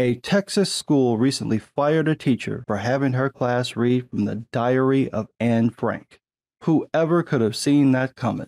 A Texas school recently fired a teacher for having her class read from the Diary of Anne Frank. Whoever could have seen that coming?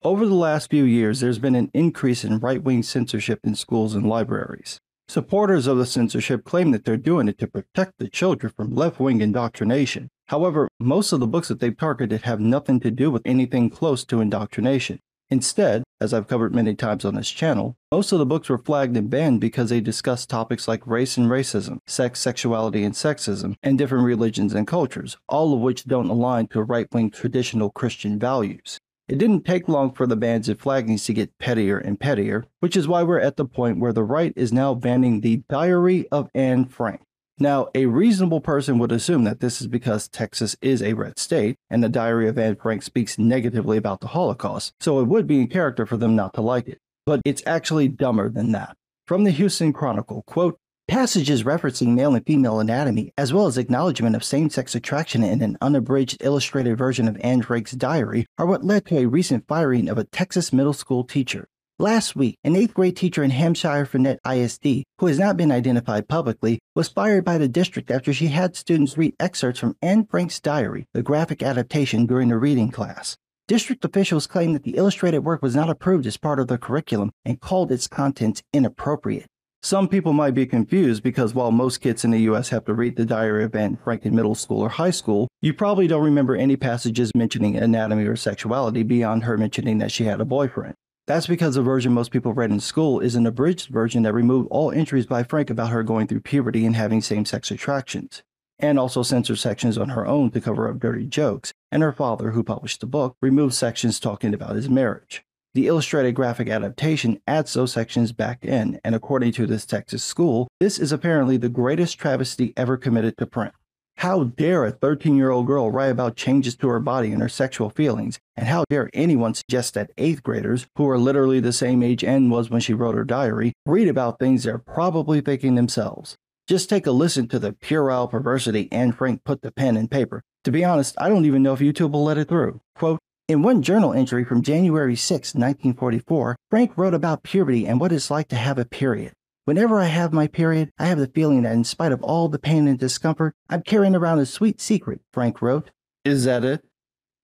Over the last few years, there's been an increase in right-wing censorship in schools and libraries. Supporters of the censorship claim that they're doing it to protect the children from left-wing indoctrination. However, most of the books that they've targeted have nothing to do with anything close to indoctrination. Instead, as I've covered many times on this channel, most of the books were flagged and banned because they discuss topics like race and racism, sex, sexuality, and sexism, and different religions and cultures, all of which don't align to right-wing traditional Christian values. It didn't take long for the bans and flaggings to get pettier and pettier, which is why we're at the point where the right is now banning the Diary of Anne Frank. Now, a reasonable person would assume that this is because Texas is a red state, and the Diary of Anne Frank speaks negatively about the Holocaust, so it would be in character for them not to like it. But it's actually dumber than that. From the Houston Chronicle, quote, "Passages referencing male and female anatomy, as well as acknowledgement of same-sex attraction in an unabridged illustrated version of Anne Frank's diary, are what led to a recent firing of a Texas middle school teacher. Last week, an 8th grade teacher in Hampshire Finette ISD, who has not been identified publicly, was fired by the district after she had students read excerpts from Anne Frank's diary, the graphic adaptation, during a reading class. District officials claim that the illustrated work was not approved as part of the curriculum and called its contents inappropriate." Some people might be confused because while most kids in the US have to read the Diary of Anne Frank in middle school or high school, you probably don't remember any passages mentioning anatomy or sexuality beyond her mentioning that she had a boyfriend. That's because the version most people read in school is an abridged version that removed all entries by Frank about her going through puberty and having same-sex attractions, and also censored sections on her own to cover up dirty jokes, and her father, who published the book, removed sections talking about his marriage. The illustrated graphic adaptation adds those sections back in, and according to this Texas school, this is apparently the greatest travesty ever committed to print. How dare a 13-year-old girl write about changes to her body and her sexual feelings, and how dare anyone suggest that 8th graders, who are literally the same age Anne was when she wrote her diary, read about things they're probably thinking themselves. Just take a listen to the puerile perversity Anne Frank put to pen and paper. To be honest, I don't even know if YouTube will let it through. Quote, "In one journal entry from January 6, 1944, Frank wrote about puberty and what it's like to have a period. Whenever I have my period, I have the feeling that in spite of all the pain and discomfort, I'm carrying around a sweet secret," Frank wrote. Is that it?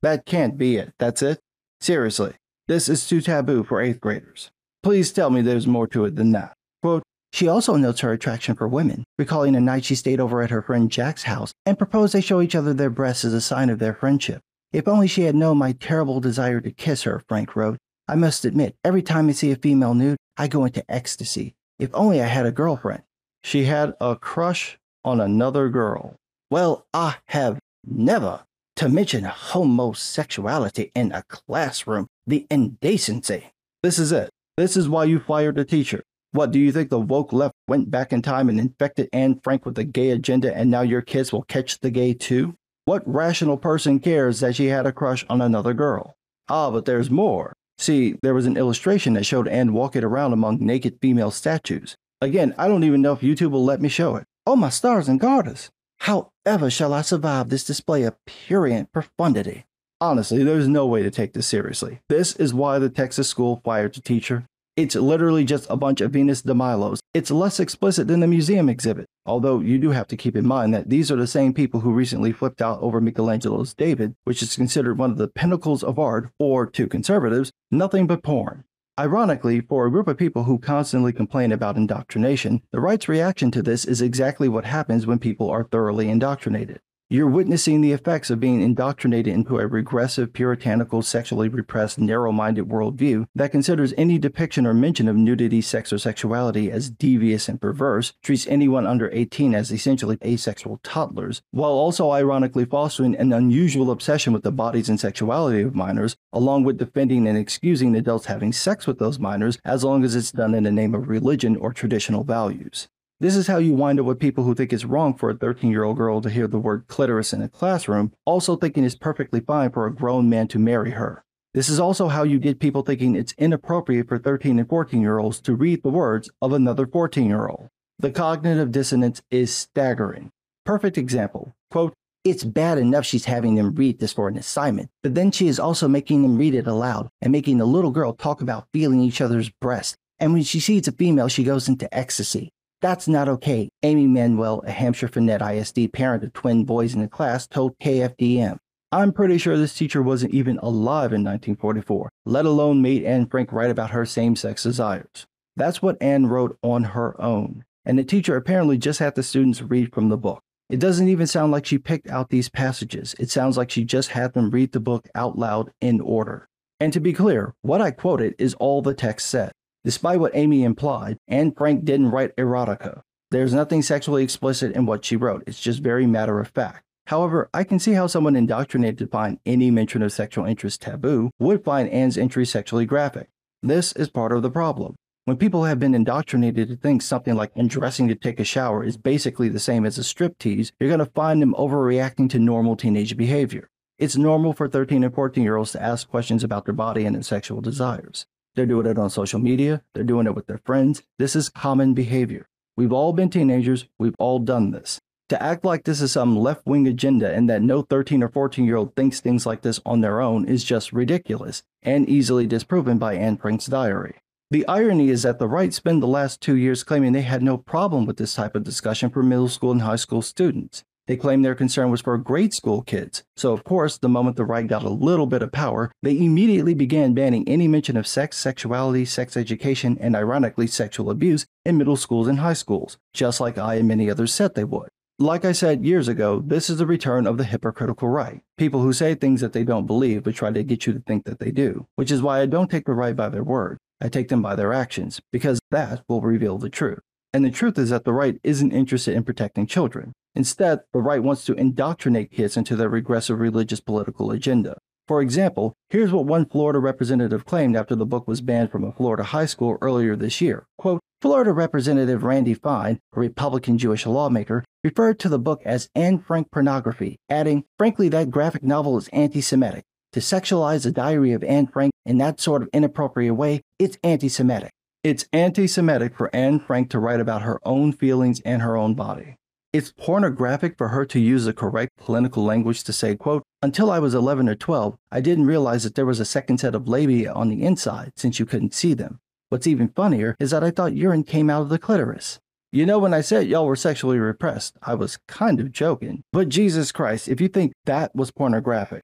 That can't be it. That's it? Seriously, this is too taboo for 8th graders. Please tell me there's more to it than that. Quote, "She also notes her attraction for women, recalling a night she stayed over at her friend Jack's house and proposed they show each other their breasts as a sign of their friendship. If only she had known my terrible desire to kiss her," Frank wrote. "I must admit, every time I see a female nude, I go into ecstasy. If only I had a girlfriend." She had a crush on another girl. Well, I have never. To mention homosexuality in a classroom, the indecency. This is it. This is why you fired the teacher. What, do you think the woke left went back in time and infected Anne Frank with the gay agenda and now your kids will catch the gay too? What rational person cares that she had a crush on another girl? Ah, but there's more. See, there was an illustration that showed Anne walking around among naked female statues. Again, I don't even know if YouTube will let me show it. Oh my stars and garters! However shall I survive this display of prurient profundity? Honestly, there's no way to take this seriously. This is why the Texas school fired the teacher. It's literally just a bunch of Venus de Milos. It's less explicit than the museum exhibit, although you do have to keep in mind that these are the same people who recently flipped out over Michelangelo's David, which is considered one of the pinnacles of art, or, to conservatives, nothing but porn. Ironically, for a group of people who constantly complain about indoctrination, the right's reaction to this is exactly what happens when people are thoroughly indoctrinated. You're witnessing the effects of being indoctrinated into a regressive, puritanical, sexually repressed, narrow-minded worldview that considers any depiction or mention of nudity, sex, or sexuality as devious and perverse, treats anyone under 18 as essentially asexual toddlers, while also ironically fostering an unusual obsession with the bodies and sexuality of minors, along with defending and excusing adults having sex with those minors as long as it's done in the name of religion or traditional values. This is how you wind up with people who think it's wrong for a 13-year-old girl to hear the word clitoris in a classroom, also thinking it's perfectly fine for a grown man to marry her. This is also how you get people thinking it's inappropriate for 13 and 14-year-olds to read the words of another 14-year-old. The cognitive dissonance is staggering. Perfect example. Quote, "It's bad enough she's having them read this for an assignment, but then she is also making them read it aloud and making the little girl talk about feeling each other's breast. And when she sees a female, she goes into ecstasy. That's not okay," Amy Manuel, a Hampshire Finette ISD parent of twin boys in the class, told KFDM. I'm pretty sure this teacher wasn't even alive in 1944, let alone made Anne Frank write about her same-sex desires. That's what Anne wrote on her own, and the teacher apparently just had the students read from the book. It doesn't even sound like she picked out these passages. It sounds like she just had them read the book out loud in order. And to be clear, what I quoted is all the text said. Despite what Amy implied, Anne Frank didn't write erotica. There's nothing sexually explicit in what she wrote. It's just very matter of fact. However, I can see how someone indoctrinated to find any mention of sexual interest taboo would find Anne's entry sexually graphic. This is part of the problem. When people have been indoctrinated to think something like undressing to take a shower is basically the same as a striptease, you're going to find them overreacting to normal teenage behavior. It's normal for 13 and 14-year-olds to ask questions about their body and their sexual desires. They're doing it on social media, they're doing it with their friends. This is common behavior. We've all been teenagers, we've all done this. To act like this is some left-wing agenda and that no 13 or 14-year-old thinks things like this on their own is just ridiculous and easily disproven by Anne Frank's diary. The irony is that the right spent the last 2 years claiming they had no problem with this type of discussion for middle school and high school students. They claimed their concern was for grade school kids. So of course, the moment the right got a little bit of power, they immediately began banning any mention of sex, sexuality, sex education, and ironically sexual abuse in middle schools and high schools, just like I and many others said they would. Like I said years ago, this is the return of the hypocritical right. People who say things that they don't believe but try to get you to think that they do, which is why I don't take the right by their word. I take them by their actions, because that will reveal the truth. And the truth is that the right isn't interested in protecting children. Instead, the right wants to indoctrinate kids into their regressive religious political agenda. For example, here's what one Florida representative claimed after the book was banned from a Florida high school earlier this year. Quote, "Florida Representative Randy Fine, a Republican Jewish lawmaker, referred to the book as Anne Frank pornography, adding, 'Frankly, that graphic novel is anti-Semitic. To sexualize the diary of Anne Frank in that sort of inappropriate way, it's anti-Semitic.'" It's anti-Semitic for Anne Frank to write about her own feelings and her own body. It's pornographic for her to use the correct clinical language to say, quote, "Until I was 11 or 12, I didn't realize that there was a second set of labia on the inside since you couldn't see them. What's even funnier is that I thought urine came out of the clitoris." You know, when I said y'all were sexually repressed, I was kind of joking. But Jesus Christ, if you think that was pornographic.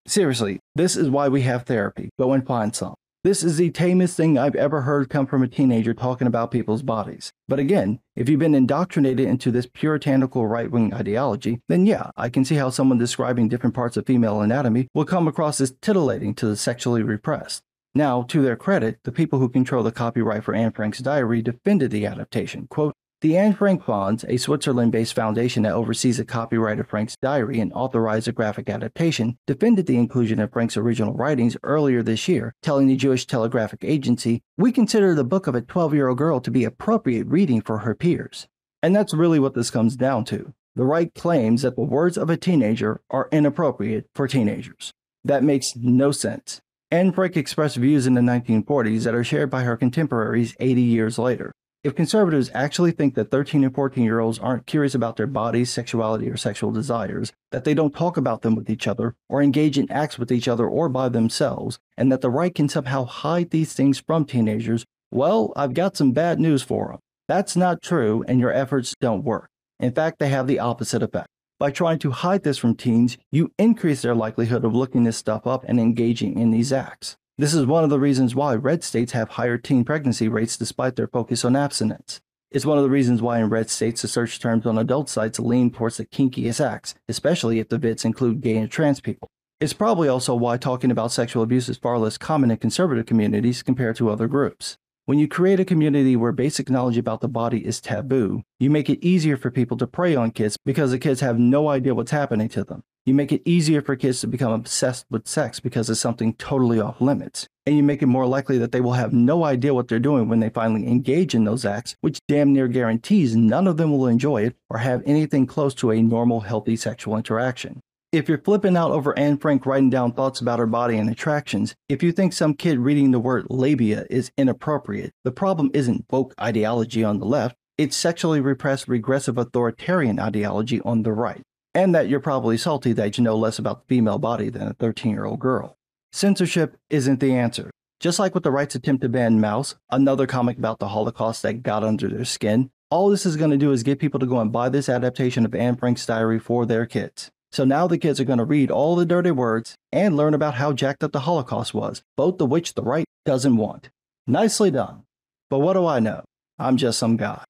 Seriously, this is why we have therapy. Go and find some. This is the tamest thing I've ever heard come from a teenager talking about people's bodies. But again, if you've been indoctrinated into this puritanical right-wing ideology, then yeah, I can see how someone describing different parts of female anatomy will come across as titillating to the sexually repressed. Now, to their credit, the people who control the copyright for Anne Frank's diary defended the adaptation. Quote, "The Anne Frank Fonds, a Switzerland-based foundation that oversees the copyright of Frank's diary and authorized a graphic adaptation, defended the inclusion of Frank's original writings earlier this year, telling the Jewish Telegraphic Agency, 'We consider the book of a 12-year-old girl to be appropriate reading for her peers.'" And that's really what this comes down to. The right claims that the words of a teenager are inappropriate for teenagers. That makes no sense. Anne Frank expressed views in the 1940s that are shared by her contemporaries 80 years later. If conservatives actually think that 13 and 14-year-olds aren't curious about their bodies, sexuality, or sexual desires, that they don't talk about them with each other, or engage in acts with each other or by themselves, and that the right can somehow hide these things from teenagers, well, I've got some bad news for them. That's not true, and your efforts don't work. In fact, they have the opposite effect. By trying to hide this from teens, you increase their likelihood of looking this stuff up and engaging in these acts. This is one of the reasons why red states have higher teen pregnancy rates despite their focus on abstinence. It's one of the reasons why in red states the search terms on adult sites lean towards the kinkiest acts, especially if the bits include gay and trans people. It's probably also why talking about sexual abuse is far less common in conservative communities compared to other groups. When you create a community where basic knowledge about the body is taboo, you make it easier for people to prey on kids because the kids have no idea what's happening to them. You make it easier for kids to become obsessed with sex because it's something totally off limits. And you make it more likely that they will have no idea what they're doing when they finally engage in those acts, which damn near guarantees none of them will enjoy it or have anything close to a normal, healthy sexual interaction. If you're flipping out over Anne Frank writing down thoughts about her body and attractions, if you think some kid reading the word labia is inappropriate, the problem isn't woke ideology on the left, it's sexually repressed regressive authoritarian ideology on the right. And that you're probably salty that you know less about the female body than a 13-year-old girl. Censorship isn't the answer. Just like with the right's attempt to ban Mouse, another comic about the Holocaust that got under their skin, all this is going to do is get people to go and buy this adaptation of Anne Frank's diary for their kids. So now the kids are going to read all the dirty words and learn about how jacked up the Holocaust was, both of which the right doesn't want. Nicely done. But what do I know? I'm just some guy.